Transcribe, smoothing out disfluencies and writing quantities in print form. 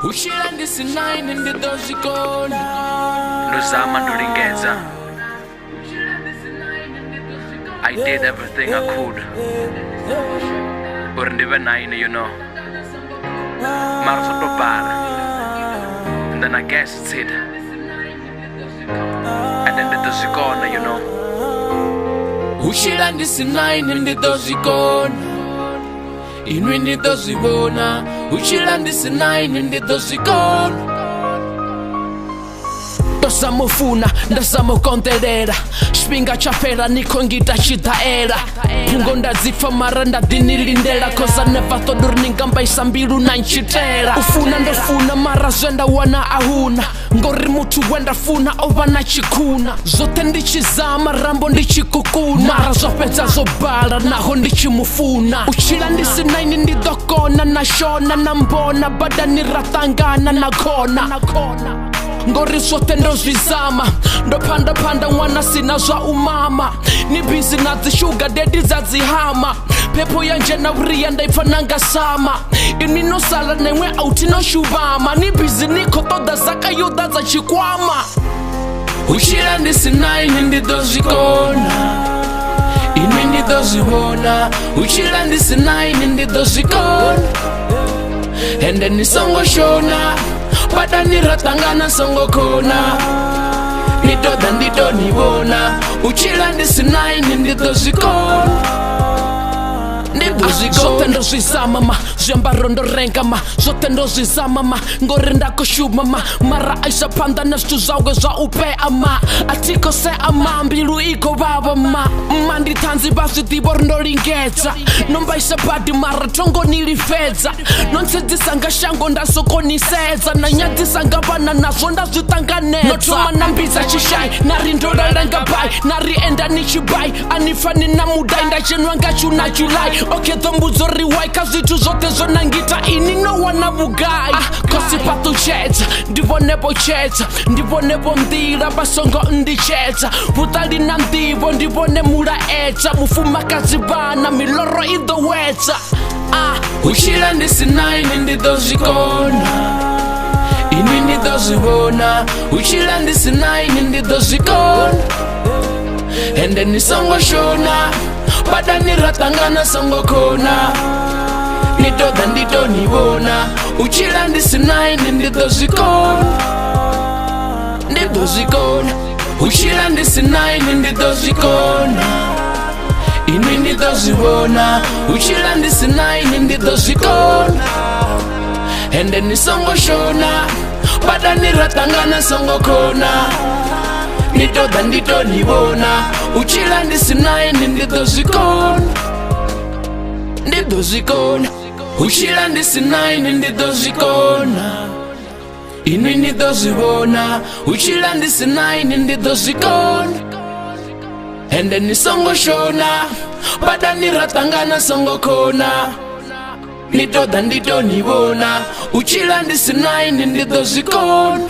Ushila ndisinayini ndidozikona Nozama ndulingeza. I did everything I could. Or ndive nine, you know. Mara soto para. And then I guess it's it. And then ndidozikona, you know. Ushila ndisinayini ndidozikona Inwi ndidozibona Ushila ndisinayini ndidozikona Ndozamufuna, ndazamukonderera Xipinga chafera niko ngita chitaera Pungo ndadzifa mara ndadinilindera Cause I never thought uriningamba mbilu na nchitera Ufuna ndofuna mara zwenda wana ahuna Ngori mutu wenda funa ova na chikuna Zote ndichizama rambo ndichikukuna Mara zopeza zobala naho ndichimufuna Uchila ndisinayini ndidokona na shona na mbona Bada niratangana na kona Ngori zote ndozvizama ndopanda mwana sina zva umama ni busy nadzishuga dedi dzadzihama pepo yanje nauriya ndaifananga sama ini nosala nemwe autinoshuvama ni busy nikotoda zakayuda dzachikwama Ushila ndisinayini ndidozvikona ini ndidozvivona Ushila ndisinayini ndidozvikona ende nisongoshona Pada niratangana songo kona Nitoda ndidonibona Uchila ndisinayini ndidozikona Zote ndozvizama ma Zviambaro ndorenga ma Zote ndozvizama ma Ngori ndakoshuma ma Mara aisa panda nezvitu zvauge zvaupea ma Atikosea ma Mbilu iko vava ma Manditanzi bazvidivo rindolingedza Nombaisa badi mara tongo nilifedza Nonsedzisa ngashango ndazokonisedza Nanyadzisa ngavana nazvo ndazvitanganedza Notoma nambiza chishai Nari ndoralenga bai Nari enda nichibai Anifani namudai Ndachenwa ngachuna July Okay dhombudzo riwai Kazvitu zvote zvonangita ini nowana vugai Kosi patuchedza Ndivonepo chedza Ndivonepo ndira Basongo ndicedza Vutali na ndivo Ndivone mulaedza Mufumakazi vana Miloro idowedza Ushila ndisinayini ndidozvikona Ini ndidozvivona Ushila ndisinayini ndidozvikona Ende nisongoshona Pada niratangana songo kona Nitoda ndidonibona Ushila ndisinayini ndidozvikona Ndidozvikona Ushila ndisinayini ndidozvikona Ini ndidozvivona Ushila ndisinayini ndidozvikona Ende nisongoshona Pada niratangana songo kona Nitoda ndidonibona Ushila ndisinayini ndidozvikona Ndidozvikona Ushila ndisinayini ndidozvikona Ini ndidozvivona Ushila ndisinayini ndidozvikona Ende nisongoshona Pada niratangana songo kona Nitoda ndidonibona Ushila ndisinayini ndidozvikona